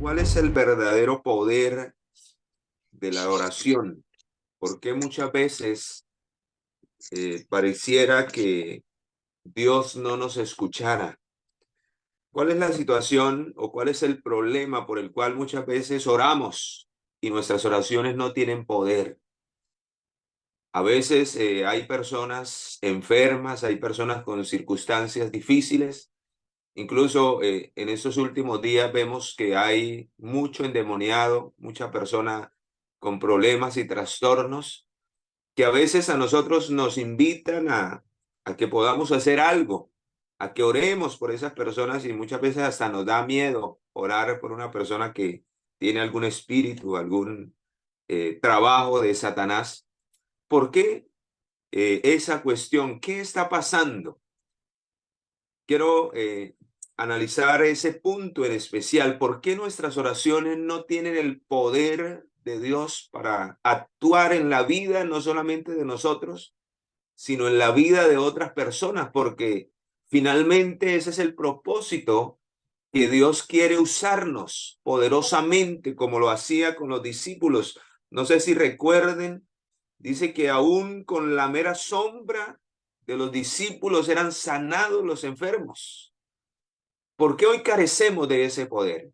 ¿Cuál es el verdadero poder de la oración? Porque muchas veces pareciera que Dios no nos escuchara. ¿Cuál es la situación o cuál es el problema por el cual muchas veces oramos y nuestras oraciones no tienen poder? A veces hay personas enfermas, hay personas con circunstancias difíciles. Incluso en estos últimos días vemos que hay mucho endemoniado, mucha persona con problemas y trastornos que a veces a nosotros nos invitan a que podamos hacer algo, a que oremos por esas personas y muchas veces hasta nos da miedo orar por una persona que tiene algún espíritu, algún trabajo de Satanás. ¿Por qué esa cuestión? ¿Qué está pasando? Quiero analizar ese punto en especial. ¿Por qué nuestras oraciones no tienen el poder de Dios para actuar en la vida, no solamente de nosotros, sino en la vida de otras personas? Porque finalmente ese es el propósito, que Dios quiere usarnos poderosamente como lo hacía con los discípulos. No sé si recuerden, dice que aún con la mera sombra de los discípulos eran sanados los enfermos. ¿Por qué hoy carecemos de ese poder?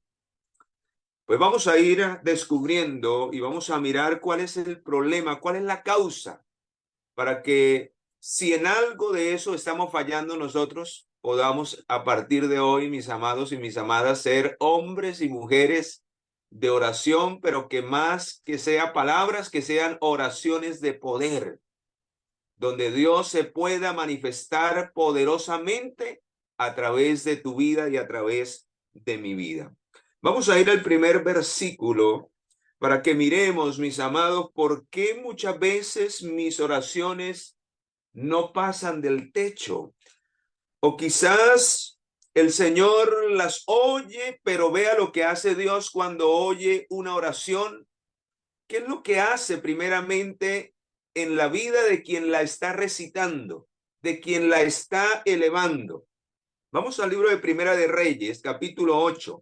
Pues vamos a ir descubriendo y vamos a mirar cuál es el problema, cuál es la causa, para que si en algo de eso estamos fallando nosotros, podamos a partir de hoy, mis amados y mis amadas, ser hombres y mujeres de oración, pero que más que sea palabras, que sean oraciones de poder, donde Dios se pueda manifestar poderosamente a través de tu vida y a través de mi vida. Vamos a ir al primer versículo para que miremos, mis amados, por qué muchas veces mis oraciones no pasan del techo. O quizás el Señor las oye, pero vea lo que hace Dios cuando oye una oración. ¿Qué es lo que hace primeramente en la vida de quien la está recitando, de quien la está elevando? Vamos al libro de Primera de Reyes, capítulo 8.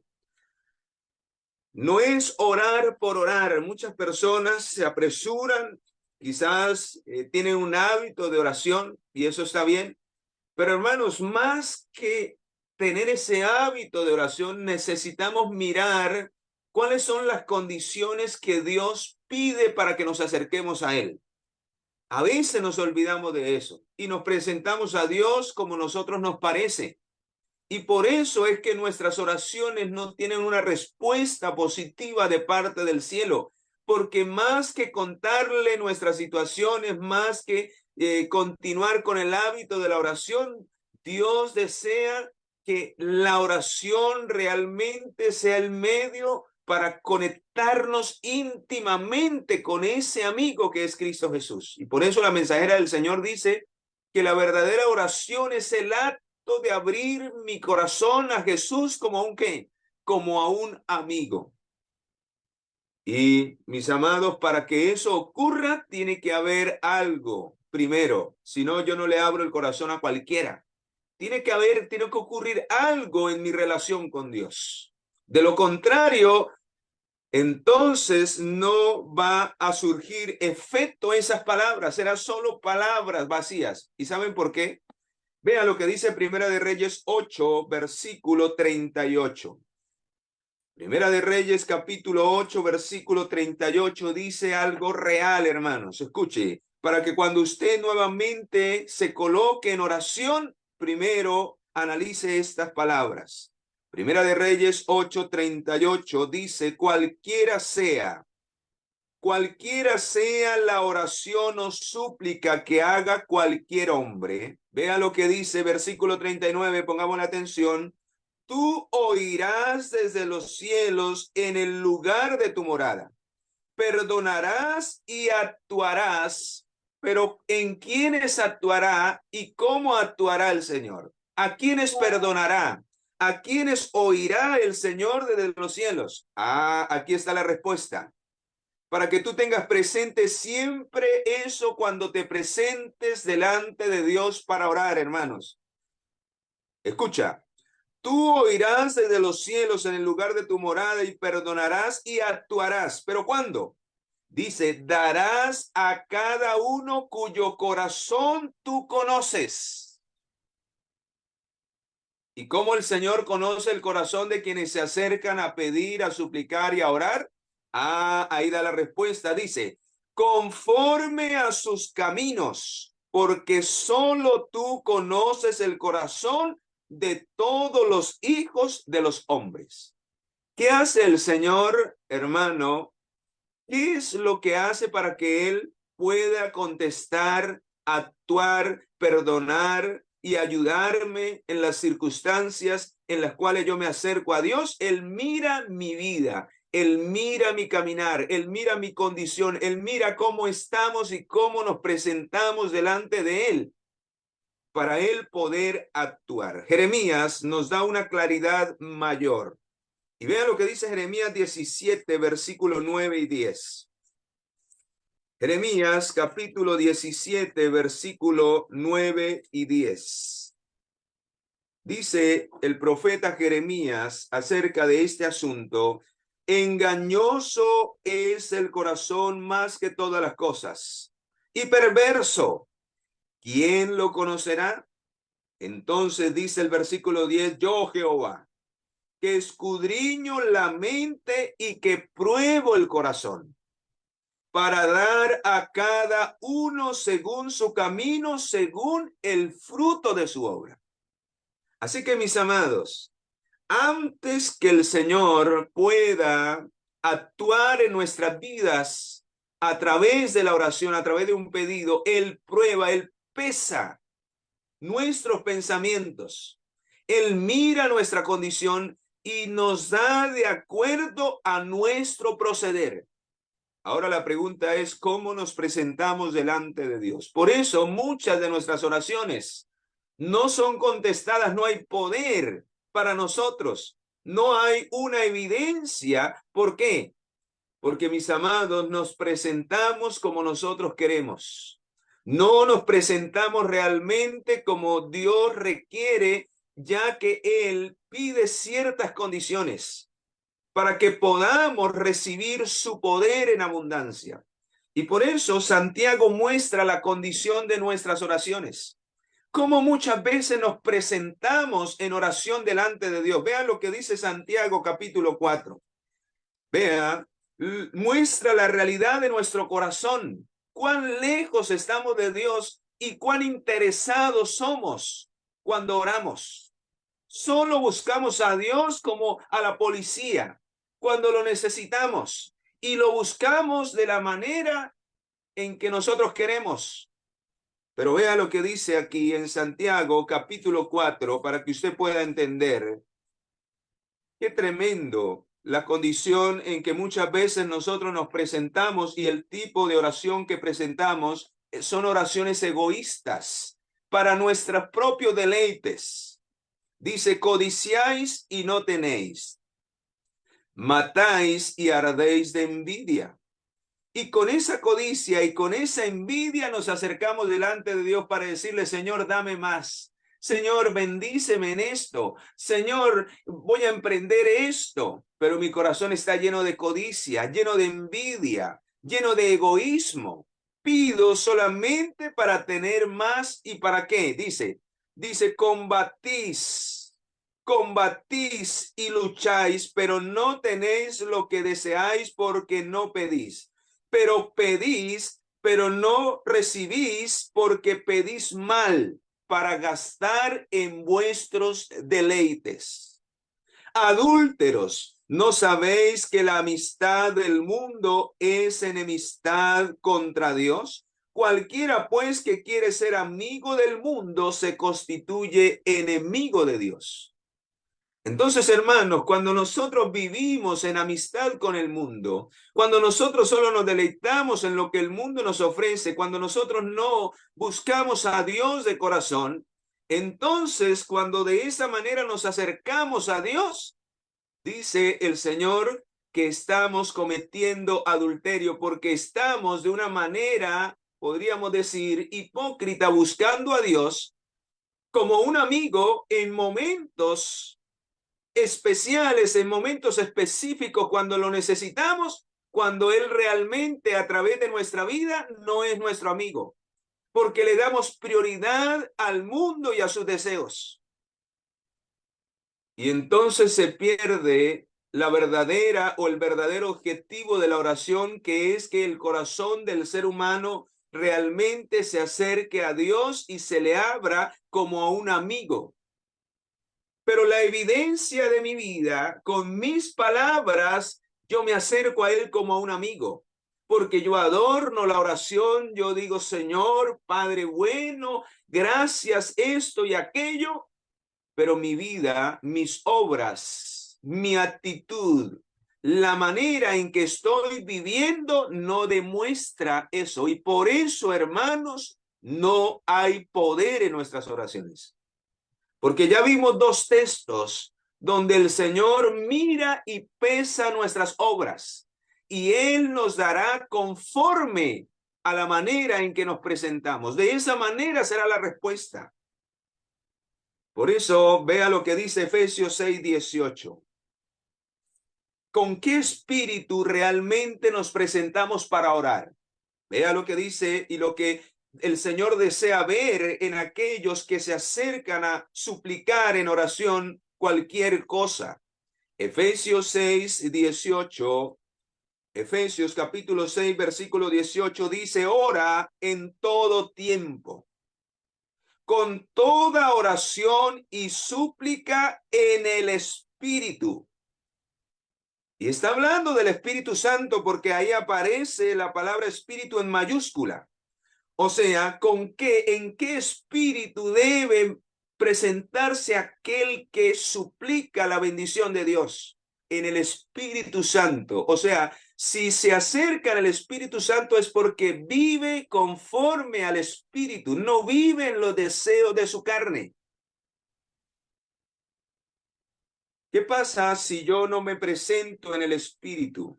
No es orar por orar. Muchas personas se apresuran, quizás tienen un hábito de oración y eso está bien. Pero hermanos, más que tener ese hábito de oración, necesitamos mirar cuáles son las condiciones que Dios pide para que nos acerquemos a Él. A veces nos olvidamos de eso y nos presentamos a Dios como nosotros nos parece. Y por eso es que nuestras oraciones no tienen una respuesta positiva de parte del cielo, porque más que contarle nuestras situaciones, más que continuar con el hábito de la oración, Dios desea que la oración realmente sea el medio para conectarnos íntimamente con ese amigo que es Cristo Jesús. Y por eso la mensajera del Señor dice que la verdadera oración es el acto de abrir mi corazón a Jesús como a un qué, como a un amigo. Y mis amados, para que eso ocurra, tiene que haber algo primero. Si no, yo no le abro el corazón a cualquiera. Tiene que ocurrir algo en mi relación con Dios. De lo contrario, entonces no va a surgir efecto esas palabras, serán solo palabras vacías. ¿Y saben por qué? Vea lo que dice Primera de Reyes 8, versículo 38. Primera de Reyes, capítulo 8, versículo 38, dice algo real, hermanos. Escuche, para que cuando usted nuevamente se coloque en oración, primero analice estas palabras. Primera de Reyes 8, 38 dice, cualquiera sea la oración o súplica que haga cualquier hombre. Vea lo que dice versículo 39, pongamos la atención. Tú oirás desde los cielos en el lugar de tu morada. Perdonarás y actuarás, pero ¿en quiénes actuará y cómo actuará el Señor? ¿A quiénes perdonará? ¿A quiénes oirá el Señor desde los cielos? Aquí está la respuesta, para que tú tengas presente siempre eso cuando te presentes delante de Dios para orar, hermanos. Escucha, Tú oirás desde los cielos en el lugar de tu morada y perdonarás y actuarás. ¿Pero cuándo? Dice, darás a cada uno cuyo corazón tú conoces. ¿Y cómo el Señor conoce el corazón de quienes se acercan a pedir, a suplicar y a orar? Ah, ahí da la respuesta. Dice, conforme a sus caminos, porque solo tú conoces el corazón de todos los hijos de los hombres. ¿Qué hace el Señor, hermano? ¿Qué es lo que hace para que Él pueda contestar, actuar, perdonar y ayudarme en las circunstancias en las cuales yo me acerco a Dios? Él mira mi vida, Él mira mi caminar, Él mira mi condición, Él mira cómo estamos y cómo nos presentamos delante de Él para Él poder actuar. Jeremías nos da una claridad mayor. Y vean lo que dice Jeremías 17, versículos 9 y 10. Jeremías capítulo 17, versículo 9 y 10. Dice el profeta Jeremías acerca de este asunto: engañoso es el corazón más que todas las cosas, y perverso, ¿quién lo conocerá? Entonces dice el versículo 10, yo Jehová, que escudriño la mente y que pruebo el corazón, para dar a cada uno según su camino, según el fruto de su obra. Así que, mis amados, antes que el Señor pueda actuar en nuestras vidas a través de la oración, a través de un pedido, Él prueba, Él pesa nuestros pensamientos. Él mira nuestra condición y nos da de acuerdo a nuestro proceder. Ahora la pregunta es, ¿cómo nos presentamos delante de Dios? Por eso muchas de nuestras oraciones no son contestadas, no hay poder para nosotros, no hay una evidencia. ¿Por qué? Porque, mis amados, nos presentamos como nosotros queremos. No nos presentamos realmente como Dios requiere, ya que Él pide ciertas condiciones para que podamos recibir su poder en abundancia. Y por eso Santiago muestra la condición de nuestras oraciones. Cómo muchas veces nos presentamos en oración delante de Dios. Vean lo que dice Santiago capítulo 4. Vea, muestra la realidad de nuestro corazón. Cuán lejos estamos de Dios y cuán interesados somos cuando oramos. Solo buscamos a Dios como a la policía cuando lo necesitamos, y lo buscamos de la manera en que nosotros queremos. Pero vea lo que dice aquí en Santiago capítulo 4 para que usted pueda entender qué tremendo la condición en que muchas veces nosotros nos presentamos, y el tipo de oración que presentamos son oraciones egoístas para nuestros propios deleites. Dice, codiciáis y no tenéis, matáis y ardéis de envidia. Y con esa codicia y con esa envidia nos acercamos delante de Dios para decirle, Señor, dame más. Señor, bendíceme en esto. Señor, voy a emprender esto. Pero mi corazón está lleno de codicia, lleno de envidia, lleno de egoísmo. Pido solamente para tener más. ¿Y para qué? Dice, combatís y lucháis, pero no tenéis lo que deseáis porque no pedís. Pero pedís, pero no recibís porque pedís mal para gastar en vuestros deleites. Adúlteros, ¿no sabéis que la amistad del mundo es enemistad contra Dios? Cualquiera, pues, que quiere ser amigo del mundo se constituye enemigo de Dios. Entonces, hermanos, cuando nosotros vivimos en amistad con el mundo, cuando nosotros solo nos deleitamos en lo que el mundo nos ofrece, cuando nosotros no buscamos a Dios de corazón, entonces cuando de esa manera nos acercamos a Dios, dice el Señor que estamos cometiendo adulterio, porque estamos de una manera, podríamos decir, hipócrita, buscando a Dios como un amigo en momentos especiales, en momentos específicos, cuando lo necesitamos, cuando Él realmente a través de nuestra vida no es nuestro amigo, porque le damos prioridad al mundo y a sus deseos. Y entonces se pierde la verdadera o el verdadero objetivo de la oración, que es que el corazón del ser humano realmente se acerque a Dios y se le abra como a un amigo. Pero la evidencia de mi vida, con mis palabras, yo me acerco a Él como a un amigo, porque yo adorno la oración, yo digo, Señor, Padre bueno, gracias esto y aquello, pero mi vida, mis obras, mi actitud, la manera en que estoy viviendo no demuestra eso. Y por eso, hermanos, no hay poder en nuestras oraciones. Porque ya vimos dos textos donde el Señor mira y pesa nuestras obras y Él nos dará conforme a la manera en que nos presentamos. De esa manera será la respuesta. Por eso, vea lo que dice Efesios 6:18. ¿Con qué espíritu realmente nos presentamos para orar? Vea lo que dice y lo que el Señor desea ver en aquellos que se acercan a suplicar en oración cualquier cosa. Efesios 6:18. Efesios capítulo 6, versículo 18 dice, ora en todo tiempo, con toda oración y súplica en el Espíritu. Y está hablando del Espíritu Santo porque ahí aparece la palabra Espíritu en mayúscula. O sea, ¿en qué espíritu debe presentarse aquel que suplica la bendición de Dios? En el Espíritu Santo. O sea, si se acerca al Espíritu Santo es porque vive conforme al Espíritu, no vive en los deseos de su carne. ¿Qué pasa si yo no me presento en el Espíritu?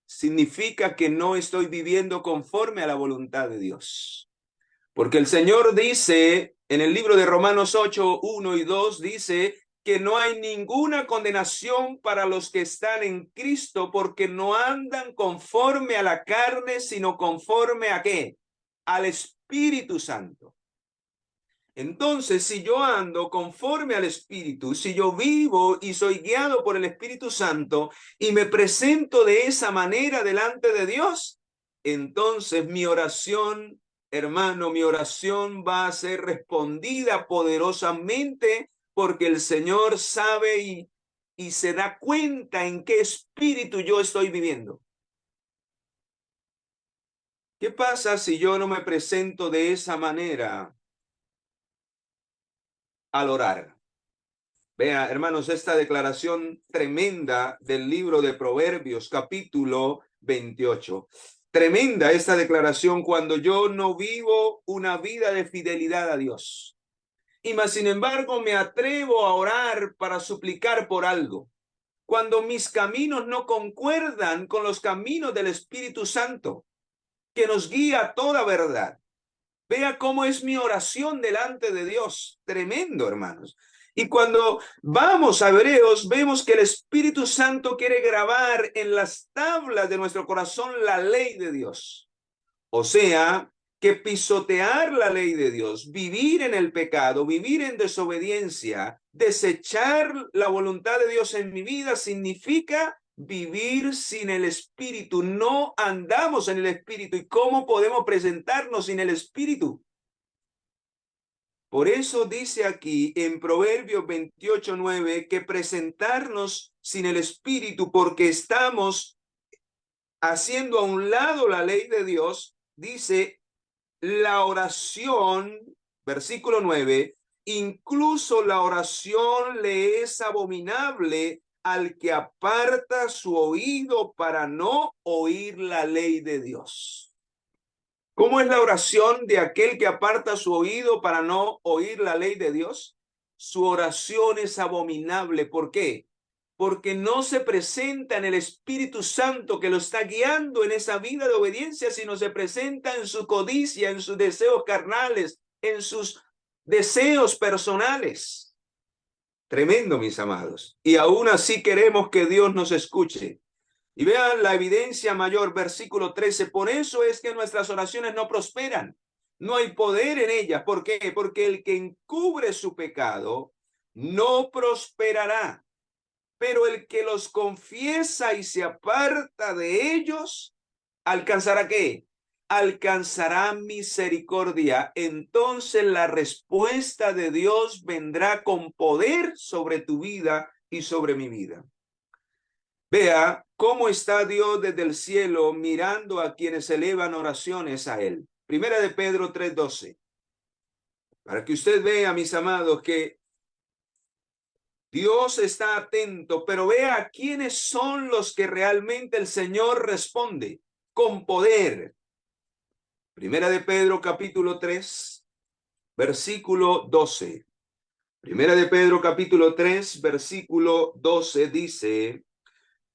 Significa que no estoy viviendo conforme a la voluntad de Dios. Porque el Señor dice en el libro de Romanos 8, 1 y 2, dice que no hay ninguna condenación para los que están en Cristo, porque no andan conforme a la carne, sino conforme a ¿qué? Al Espíritu Santo. Entonces, si yo ando conforme al Espíritu, si yo vivo y soy guiado por el Espíritu Santo y me presento de esa manera delante de Dios, entonces mi oración, hermano, mi oración va a ser respondida poderosamente porque el Señor sabe y se da cuenta en qué espíritu yo estoy viviendo. ¿Qué pasa si yo no me presento de esa manera al orar? Vea, hermanos, esta declaración tremenda del libro de Proverbios, capítulo 28. Tremenda esta declaración cuando yo no vivo una vida de fidelidad a Dios. Y más sin embargo me atrevo a orar para suplicar por algo. Cuando mis caminos no concuerdan con los caminos del Espíritu Santo, que nos guía a toda verdad. Vea cómo es mi oración delante de Dios. Tremendo, hermanos. Y cuando vamos a Hebreos, vemos que el Espíritu Santo quiere grabar en las tablas de nuestro corazón la ley de Dios. O sea, que pisotear la ley de Dios, vivir en el pecado, vivir en desobediencia, desechar la voluntad de Dios en mi vida, significa vivir sin el Espíritu. No andamos en el Espíritu. ¿Y cómo podemos presentarnos sin el Espíritu? Por eso dice aquí en Proverbios 28:9 que presentarnos sin el Espíritu porque estamos haciendo a un lado la ley de Dios, dice la oración, versículo 9, incluso la oración le es abominable al que aparta su oído para no oír la ley de Dios. ¿Cómo es la oración de aquel que aparta su oído para no oír la ley de Dios? Su oración es abominable. ¿Por qué? Porque no se presenta en el Espíritu Santo que lo está guiando en esa vida de obediencia, sino se presenta en su codicia, en sus deseos carnales, en sus deseos personales. Tremendo, mis amados. Y aún así queremos que Dios nos escuche. Y vean la evidencia mayor, versículo 13. Por eso es que nuestras oraciones no prosperan. No hay poder en ellas. ¿Por qué? Porque el que encubre su pecado no prosperará. Pero el que los confiesa y se aparta de ellos, ¿alcanzará qué? Alcanzará misericordia. Entonces la respuesta de Dios vendrá con poder sobre tu vida y sobre mi vida. Vea cómo está Dios desde el cielo mirando a quienes elevan oraciones a Él. Primera de Pedro 3:12. Para que usted vea, mis amados, que Dios está atento, pero vea quiénes son los que realmente el Señor responde con poder. Primera de Pedro capítulo 3, versículo 12. Primera de Pedro capítulo 3, versículo 12 dice: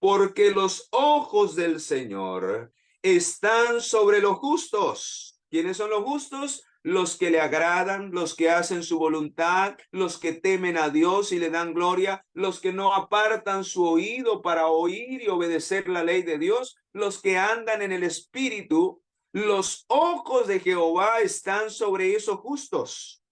porque los ojos del Señor están sobre los justos. ¿Quiénes son los justos? Los que le agradan, los que hacen su voluntad, los que temen a Dios y le dan gloria, los que no apartan su oído para oír y obedecer la ley de Dios, los que andan en el Espíritu. Los ojos de Jehová están sobre esos justos.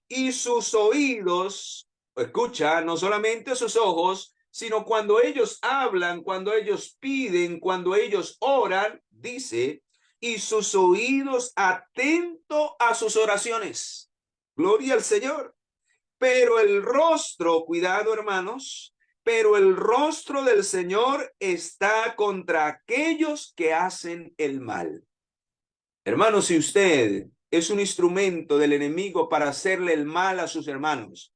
Y sus oídos, escucha, no solamente sus ojos, sino cuando ellos hablan, cuando ellos piden, cuando ellos oran, dice, y sus oídos atento a sus oraciones. Gloria al Señor. Pero el rostro, cuidado hermanos, pero el rostro del Señor está contra aquellos que hacen el mal. Hermanos, si usted es un instrumento del enemigo para hacerle el mal a sus hermanos,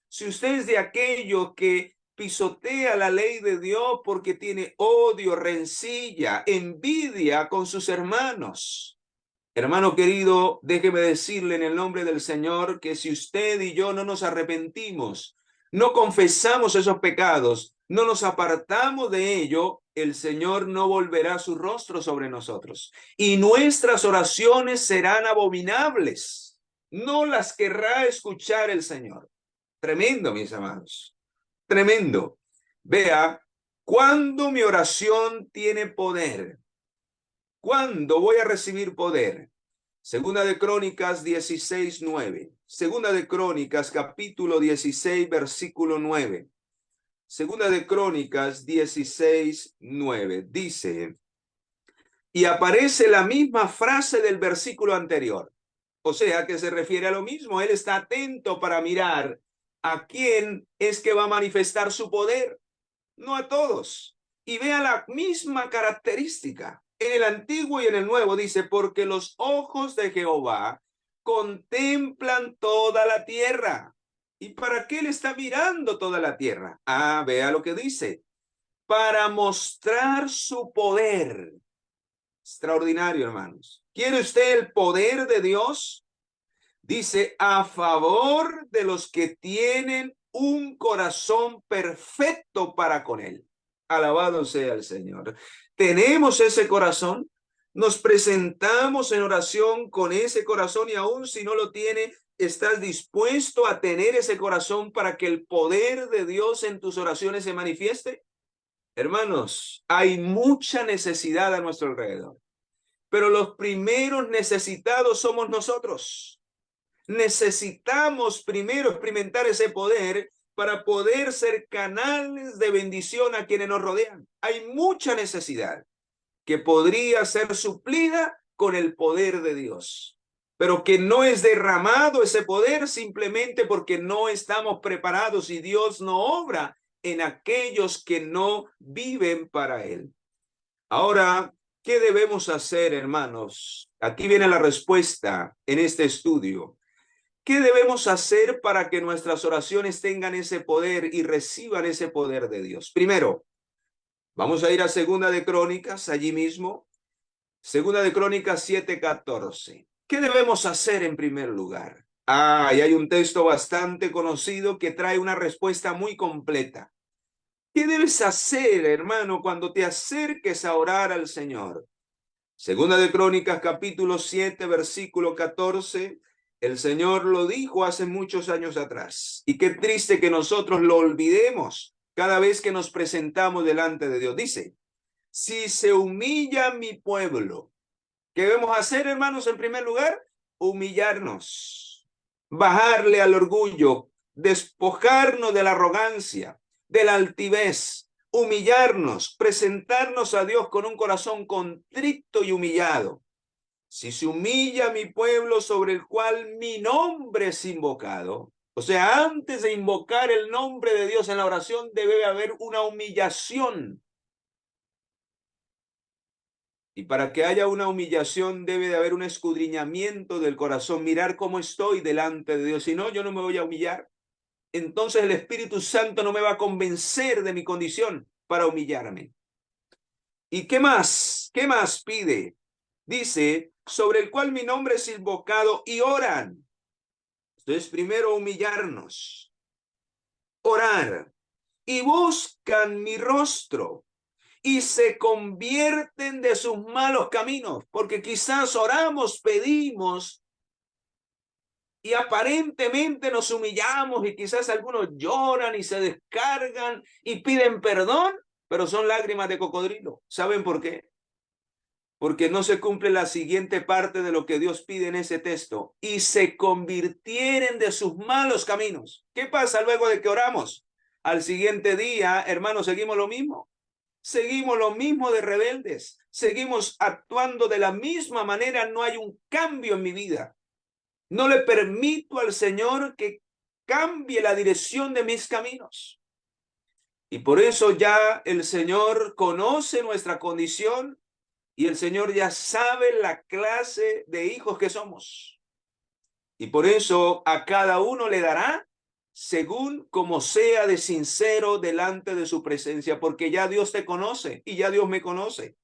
si usted es de aquello que pisotea la ley de Dios porque tiene odio, rencilla, envidia con sus hermanos, hermano querido, déjeme decirle en el nombre del Señor que si usted y yo no nos arrepentimos, no confesamos esos pecados, no nos apartamos de ello, el Señor no volverá su rostro sobre nosotros y nuestras oraciones serán abominables. No las querrá escuchar el Señor. Tremendo, mis amados. Tremendo. Vea, cuando mi oración tiene poder, ¿cuándo voy a recibir poder? Segunda de Crónicas 16:9. Segunda de Crónicas capítulo 16 versículo 9. Segunda de Crónicas 16:9. Dice, y aparece la misma frase del versículo anterior. O sea que se refiere a lo mismo. Él está atento para mirar a quién es que va a manifestar su poder. No a todos. Y vea la misma característica. En el Antiguo y en el Nuevo dice, porque los ojos de Jehová contemplan toda la tierra. ¿Y para qué le está mirando toda la tierra? Ah, vea lo que dice. Para mostrar su poder. Extraordinario, hermanos. ¿Quiere usted el poder de Dios? Dice, a favor de los que tienen un corazón perfecto para con Él. Alabado sea el Señor. ¿Tenemos ese corazón? Nos presentamos en oración con ese corazón y aún si no lo tiene, ¿estás dispuesto a tener ese corazón para que el poder de Dios en tus oraciones se manifieste? Hermanos, hay mucha necesidad a nuestro alrededor, pero los primeros necesitados somos nosotros. Necesitamos primero experimentar ese poder para poder ser canales de bendición a quienes nos rodean. Hay mucha necesidad que podría ser suplida con el poder de Dios, pero que no es derramado ese poder simplemente porque no estamos preparados y Dios no obra en aquellos que no viven para Él. Ahora, ¿qué debemos hacer, hermanos? Aquí viene la respuesta en este estudio. ¿Qué debemos hacer para que nuestras oraciones tengan ese poder y reciban ese poder de Dios? Primero, vamos a ir a Segunda de Crónicas, allí mismo. Segunda de Crónicas 7:14. ¿Qué debemos hacer en primer lugar? Y hay un texto bastante conocido que trae una respuesta muy completa. ¿Qué debes hacer, hermano, cuando te acerques a orar al Señor? Segunda de Crónicas, capítulo 7, versículo 14. El Señor lo dijo hace muchos años atrás. Y qué triste que nosotros lo olvidemos cada vez que nos presentamos delante de Dios. Dice, si se humilla mi pueblo, ¿qué debemos hacer, hermanos? En primer lugar, humillarnos, bajarle al orgullo, despojarnos de la arrogancia, de la altivez, humillarnos, presentarnos a Dios con un corazón contrito y humillado. Si se humilla mi pueblo sobre el cual mi nombre es invocado, o sea, antes de invocar el nombre de Dios en la oración, debe haber una humillación. Y para que haya una humillación debe de haber un escudriñamiento del corazón, mirar cómo estoy delante de Dios. Si no, yo no me voy a humillar. Entonces el Espíritu Santo no me va a convencer de mi condición para humillarme. ¿Y qué más? ¿Qué más pide? Dice, sobre el cual mi nombre es invocado y oran. Entonces, primero humillarnos, orar, y buscan mi rostro y se convierten de sus malos caminos, porque quizás oramos, pedimos y aparentemente nos humillamos y quizás algunos lloran y se descargan y piden perdón, pero son lágrimas de cocodrilo. ¿Saben por qué? Porque no se cumple la siguiente parte de lo que Dios pide en ese texto. Y se convirtieren de sus malos caminos. ¿Qué pasa luego de que oramos? Al siguiente día, hermanos, seguimos lo mismo. Seguimos lo mismo de rebeldes. Seguimos actuando de la misma manera. No hay un cambio en mi vida. No le permito al Señor que cambie la dirección de mis caminos. Y por eso ya el Señor conoce nuestra condición. Y el Señor ya sabe la clase de hijos que somos. Y por eso a cada uno le dará según como sea de sincero delante de su presencia, porque ya Dios te conoce y ya Dios me conoce.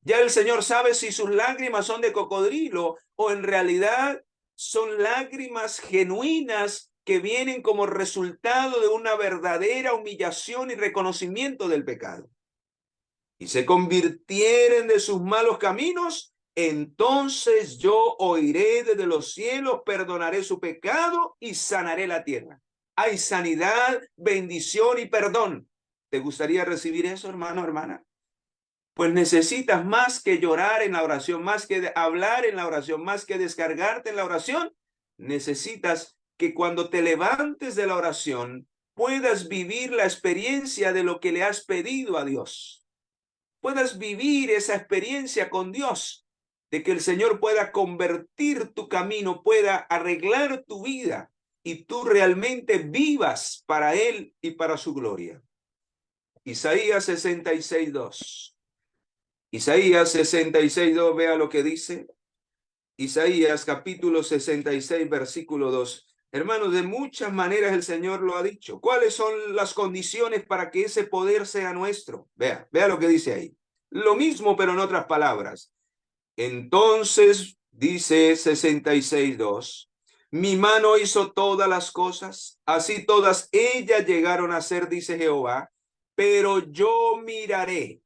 Ya el Señor sabe si sus lágrimas son de cocodrilo o en realidad son lágrimas genuinas que vienen como resultado de una verdadera humillación y reconocimiento del pecado. Y se convirtieren de sus malos caminos, entonces yo oiré desde los cielos, perdonaré su pecado y sanaré la tierra. Hay sanidad, bendición y perdón. ¿Te gustaría recibir eso, hermano, hermana? Pues necesitas más que llorar en la oración, más que hablar en la oración, más que descargarte en la oración. Necesitas que cuando te levantes de la oración puedas vivir la experiencia de lo que le has pedido a Dios. Puedas vivir esa experiencia con Dios, de que el Señor pueda convertir tu camino, pueda arreglar tu vida y tú realmente vivas para Él y para su gloria. Isaías 66:2. Isaías 66:2, vea lo que dice. Isaías capítulo 66, versículo 2. Hermanos, de muchas maneras el Señor lo ha dicho. ¿Cuáles son las condiciones para que ese poder sea nuestro? Vea lo que dice ahí. Lo mismo, pero en otras palabras. Entonces, dice 66:2, mi mano hizo todas las cosas, así todas ellas llegaron a ser, dice Jehová, pero yo miraré.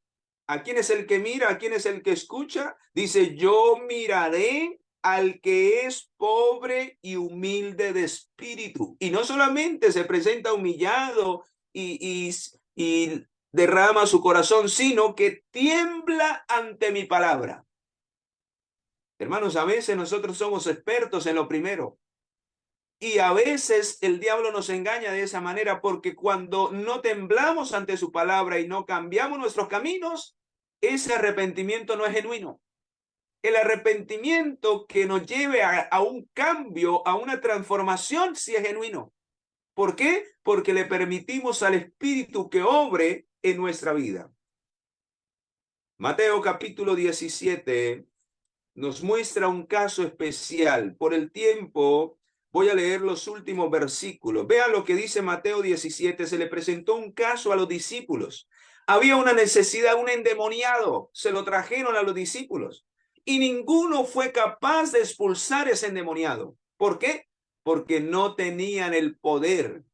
¿A quién es el que mira? ¿A quién es el que escucha? Dice, yo miraré al que es pobre y humilde de espíritu. Y no solamente se presenta humillado y derrama su corazón, sino que tiembla ante mi palabra. Hermanos, a veces nosotros somos expertos en lo primero. Y a veces el diablo nos engaña de esa manera porque cuando no temblamos ante su palabra y no cambiamos nuestros caminos, ese arrepentimiento no es genuino. El arrepentimiento que nos lleve a un cambio, a una transformación, sí es genuino. ¿Por qué? Porque le permitimos al Espíritu que obre en nuestra vida. Mateo capítulo 17 nos muestra un caso especial. Por el tiempo, voy a leer los últimos versículos. Vean lo que dice Mateo 17. Se le presentó un caso a los discípulos. Había una necesidad, un endemoniado. Se lo trajeron a los discípulos. Y ninguno fue capaz de expulsar ese endemoniado. ¿Por qué? Porque no tenían el poder.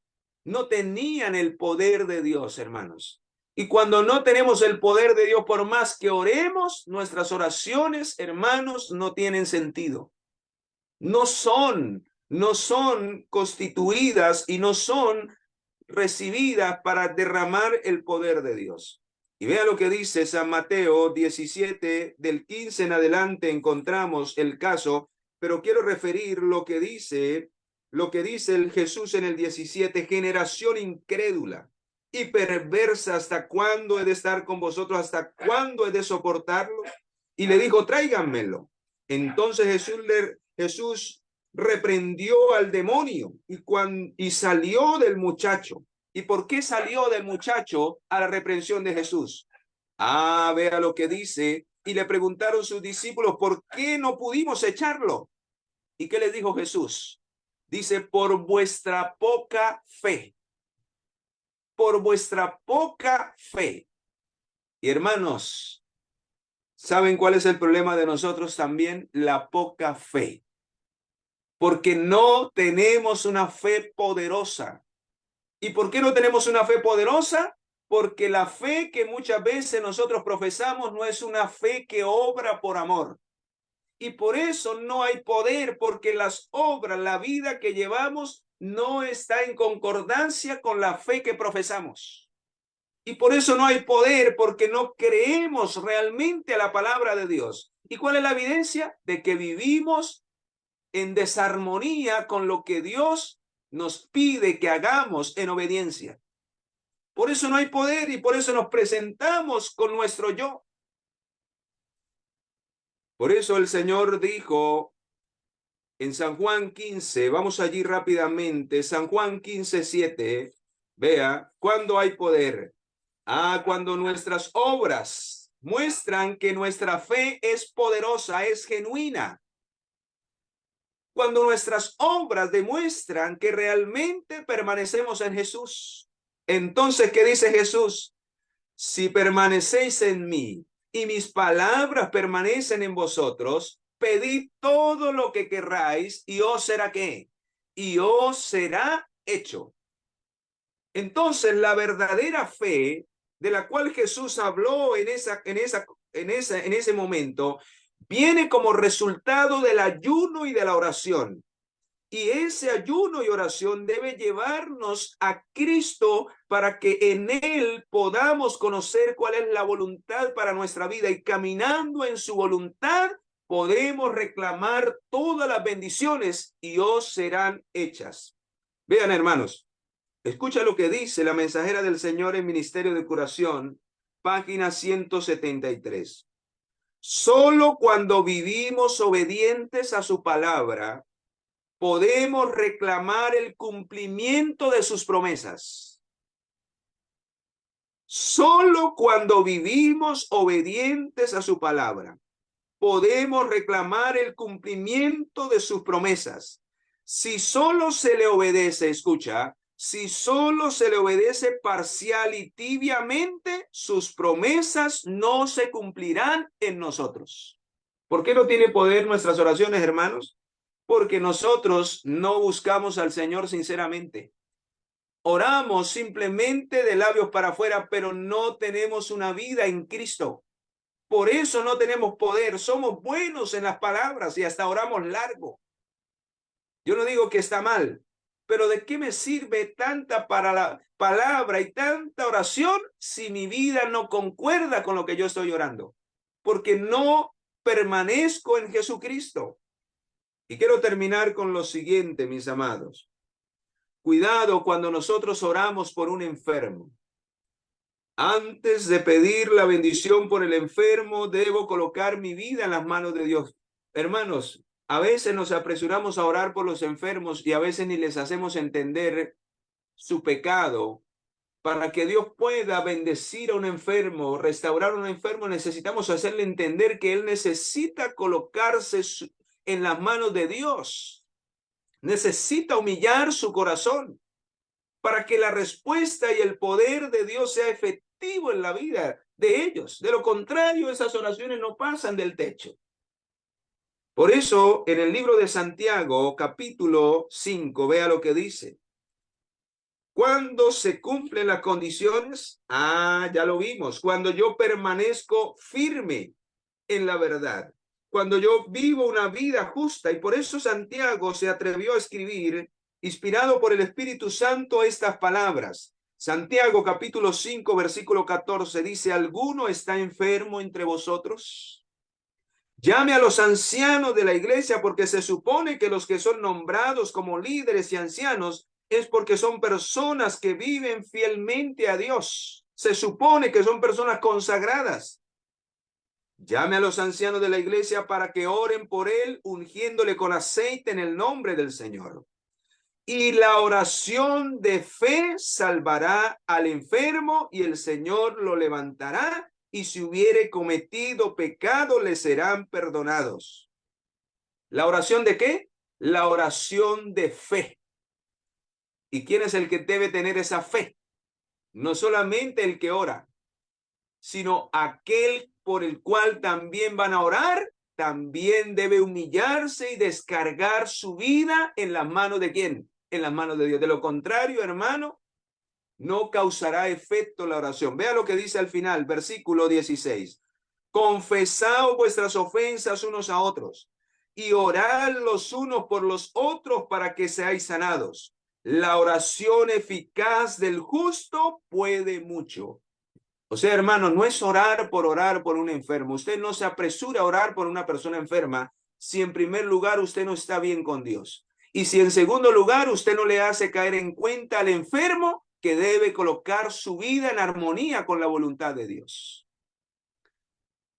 No tenían el poder de Dios, hermanos. Y cuando no tenemos el poder de Dios, por más que oremos, nuestras oraciones, hermanos, no tienen sentido. no son constituidas y no son recibidas para derramar el poder de Dios. Y vea lo que dice San Mateo 17, del 15 en adelante encontramos el caso, pero quiero referir lo que dice el Jesús en el 17, generación incrédula y perversa, ¿hasta cuándo he de estar con vosotros? ¿Hasta cuándo he de soportarlo? Y le dijo, tráiganmelo. Entonces Jesús reprendió al demonio y salió del muchacho. ¿Y por qué salió del muchacho a la reprensión de Jesús? Vea lo que dice. Y le preguntaron sus discípulos, ¿por qué no pudimos echarlo? ¿Y qué les dijo Jesús? Dice, por vuestra poca fe. Por vuestra poca fe. Y hermanos, ¿saben cuál es el problema de nosotros también? La poca fe. Porque no tenemos una fe poderosa. ¿Y por qué no tenemos una fe poderosa? Porque la fe que muchas veces nosotros profesamos no es una fe que obra por amor. Y por eso no hay poder, porque las obras, la vida que llevamos, no está en concordancia con la fe que profesamos. Y por eso no hay poder, porque no creemos realmente a la palabra de Dios. ¿Y cuál es la evidencia? De que vivimos en desarmonía con lo que Dios nos pide que hagamos en obediencia. Por eso no hay poder y por eso nos presentamos con nuestro yo. Por eso el Señor dijo en San Juan 15, vamos allí rápidamente, San Juan 15, 7, vea, ¿cuándo hay poder? Cuando nuestras obras muestran que nuestra fe es poderosa, es genuina. Cuando nuestras obras demuestran que realmente permanecemos en Jesús. Entonces, ¿qué dice Jesús? Si permanecéis en mí y mis palabras permanecen en vosotros, pedid todo lo que querráis y os será ¿qué? Y os será hecho. Entonces, la verdadera fe de la cual Jesús habló en ese momento viene como resultado del ayuno y de la oración. Y ese ayuno y oración debe llevarnos a Cristo para que en Él podamos conocer cuál es la voluntad para nuestra vida. Y caminando en su voluntad, podemos reclamar todas las bendiciones y os serán hechas. Vean, hermanos, escucha lo que dice la mensajera del Señor en Ministerio de Curación, página 173. Solo cuando vivimos obedientes a su palabra, podemos reclamar el cumplimiento de sus promesas. Solo cuando vivimos obedientes a su palabra, podemos reclamar el cumplimiento de sus promesas. Si solo se le obedece, escucha, si solo se le obedece parcial y tibiamente, sus promesas no se cumplirán en nosotros. ¿Por qué no tiene poder nuestras oraciones, hermanos? Porque nosotros no buscamos al Señor sinceramente. Oramos simplemente de labios para afuera, pero no tenemos una vida en Cristo. Por eso no tenemos poder. Somos buenos en las palabras y hasta oramos largo. Yo no digo que está mal, pero ¿de qué me sirve tanta para la palabra y tanta oración si mi vida no concuerda con lo que yo estoy orando? Porque no permanezco en Jesucristo. Y quiero terminar con lo siguiente, mis amados. Cuidado cuando nosotros oramos por un enfermo. Antes de pedir la bendición por el enfermo, debo colocar mi vida en las manos de Dios. Hermanos, a veces nos apresuramos a orar por los enfermos y a veces ni les hacemos entender su pecado. Para que Dios pueda bendecir a un enfermo, restaurar a un enfermo, necesitamos hacerle entender que él necesita colocarse en las manos de Dios. Necesita humillar su corazón para que la respuesta y el poder de Dios sea efectivo en la vida de ellos. De lo contrario, esas oraciones no pasan del techo. Por eso, en el libro de Santiago, capítulo 5, vea lo que dice. ¿Cuándo se cumplen las condiciones? Ya lo vimos. Cuando yo permanezco firme en la verdad. cuando yo vivo una vida justa. Y por eso Santiago se atrevió a escribir, inspirado por el Espíritu Santo, estas palabras. Santiago capítulo 5, versículo 14 dice: ¿alguno está enfermo entre vosotros? Llame a los ancianos de la iglesia, porque se supone que los que son nombrados como líderes y ancianos es porque son personas que viven fielmente a Dios. Se supone que son personas consagradas. Llame a los ancianos de la iglesia para que oren por él, ungiéndole con aceite en el nombre del Señor. Y la oración de fe salvará al enfermo, y el Señor lo levantará, y si hubiere cometido pecado, le serán perdonados. ¿La oración de qué? La oración de fe. ¿Y quién es el que debe tener esa fe? No solamente el que ora, sino aquel por el cual también van a orar, también debe humillarse y descargar su vida en las manos de ¿quién? En las manos de Dios. De lo contrario, hermano, no causará efecto la oración. Vea lo que dice al final, versículo 16. Confesaos vuestras ofensas unos a otros y orad los unos por los otros para que seáis sanados. La oración eficaz del justo puede mucho. O sea, hermano, no es orar por un enfermo. Usted no se apresura a orar por una persona enferma si en primer lugar usted no está bien con Dios. Y si en segundo lugar usted no le hace caer en cuenta al enfermo que debe colocar su vida en armonía con la voluntad de Dios.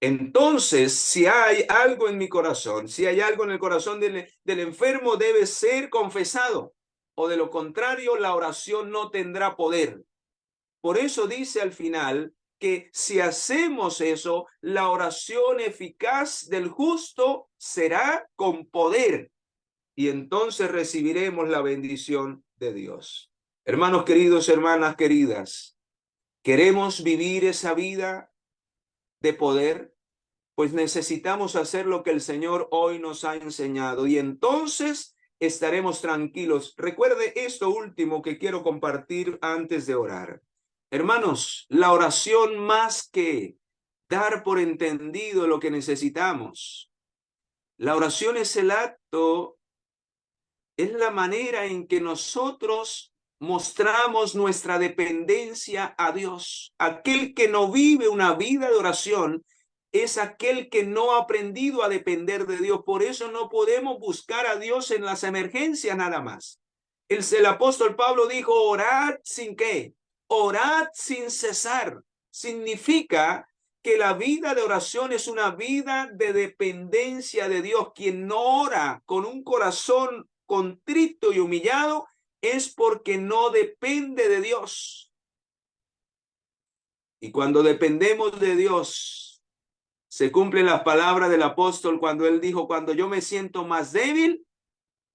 Entonces, si hay algo en mi corazón, si hay algo en el corazón del enfermo, debe ser confesado. O de lo contrario, la oración no tendrá poder. Por eso dice al final que si hacemos eso, la oración eficaz del justo será con poder, y entonces recibiremos la bendición de Dios. Hermanos queridos, hermanas queridas, ¿queremos vivir esa vida de poder? Pues necesitamos hacer lo que el Señor hoy nos ha enseñado, y entonces estaremos tranquilos. Recuerde esto último que quiero compartir antes de orar. Hermanos, la oración, más que dar por entendido lo que necesitamos, la oración es el acto, es la manera en que nosotros mostramos nuestra dependencia a Dios. Aquel que no vive una vida de oración es aquel que no ha aprendido a depender de Dios. Por eso no podemos buscar a Dios en las emergencias nada más. El apóstol Pablo dijo: orad sin qué, orad sin cesar. Significa que la vida de oración es una vida de dependencia de Dios. Quien no ora con un corazón contrito y humillado es porque no depende de Dios. Y cuando dependemos de Dios, se cumplen las palabras del apóstol cuando él dijo: cuando yo me siento más débil,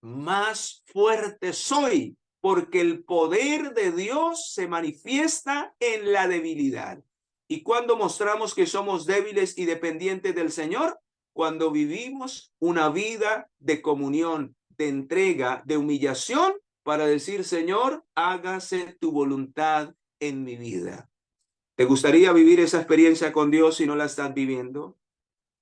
más fuerte soy, porque el poder de Dios se manifiesta en la debilidad. ¿Y cuando mostramos que somos débiles y dependientes del Señor? Cuando vivimos una vida de comunión, de entrega, de humillación, para decir: Señor, hágase tu voluntad en mi vida. ¿Te gustaría vivir esa experiencia con Dios si no la estás viviendo?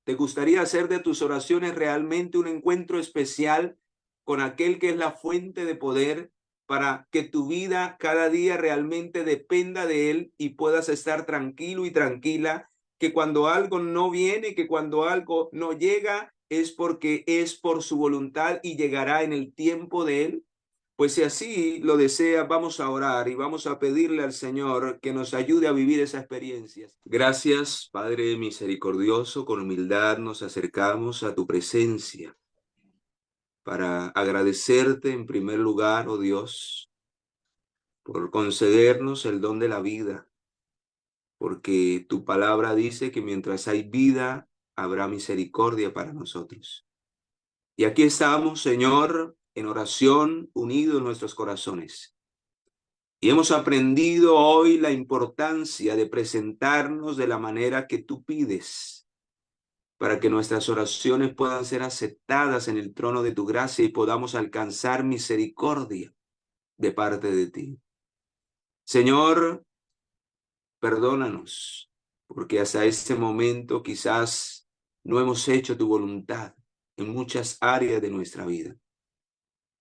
¿Te gustaría hacer de tus oraciones realmente un encuentro especial con aquel que es la fuente de poder, para que tu vida cada día realmente dependa de él y puedas estar tranquilo y tranquila, que cuando algo no viene, que cuando algo no llega, es porque es por su voluntad y llegará en el tiempo de él? Pues si así lo desea, vamos a orar y vamos a pedirle al Señor que nos ayude a vivir esa experiencia. Gracias, Padre misericordioso, con humildad nos acercamos a tu presencia para agradecerte en primer lugar, oh Dios, por concedernos el don de la vida, porque tu palabra dice que mientras hay vida, habrá misericordia para nosotros. Y aquí estamos, Señor, en oración, unidos en nuestros corazones. Y hemos aprendido hoy la importancia de presentarnos de la manera que tú pides, para que nuestras oraciones puedan ser aceptadas en el trono de tu gracia y podamos alcanzar misericordia de parte de ti. Señor, perdónanos, porque hasta este momento quizás no hemos hecho tu voluntad en muchas áreas de nuestra vida.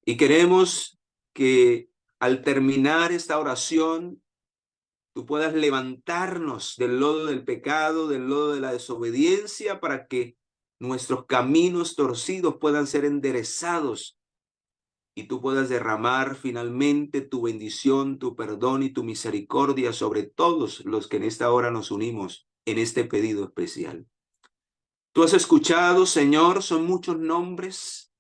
Y queremos que al terminar esta oración, tú puedas levantarnos del lodo del pecado, del lodo de la desobediencia, para que nuestros caminos torcidos puedan ser enderezados y tú puedas derramar finalmente tu bendición, tu perdón y tu misericordia sobre todos los que en esta hora nos unimos en este pedido especial. Tú has escuchado, Señor, son muchos nombres,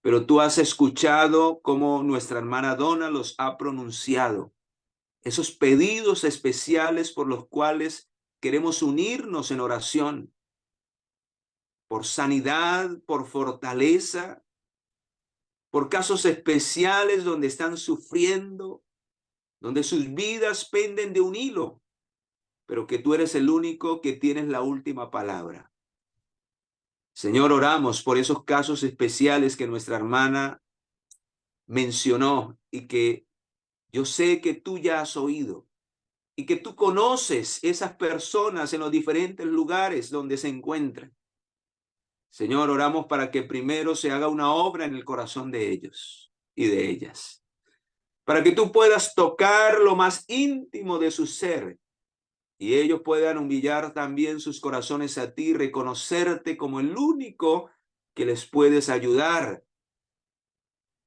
pero tú has escuchado cómo nuestra hermana Donna los ha pronunciado. Esos pedidos especiales por los cuales queremos unirnos en oración, por sanidad, por fortaleza, por casos especiales donde están sufriendo, donde sus vidas penden de un hilo, pero que tú eres el único que tienes la última palabra. Señor, oramos por esos casos especiales que nuestra hermana mencionó y que yo sé que tú ya has oído y que tú conoces esas personas en los diferentes lugares donde se encuentran. Señor, oramos para que primero se haga una obra en el corazón de ellos y de ellas, para que tú puedas tocar lo más íntimo de su ser y ellos puedan humillar también sus corazones a ti, reconocerte como el único que les puedes ayudar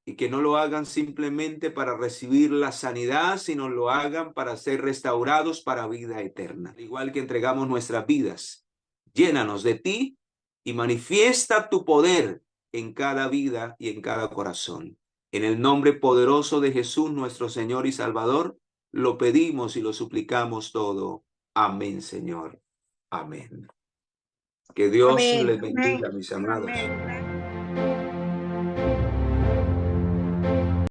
y que no lo hagan simplemente para recibir la sanidad, sino lo hagan para ser restaurados para vida eterna. Al igual que entregamos nuestras vidas, llénanos de ti y manifiesta tu poder en cada vida y en cada corazón. En el nombre poderoso de Jesús, nuestro Señor y Salvador, lo pedimos y lo suplicamos todo. Amén, Señor. Amén. Que Dios Amén. les bendiga, mis amados. Amén.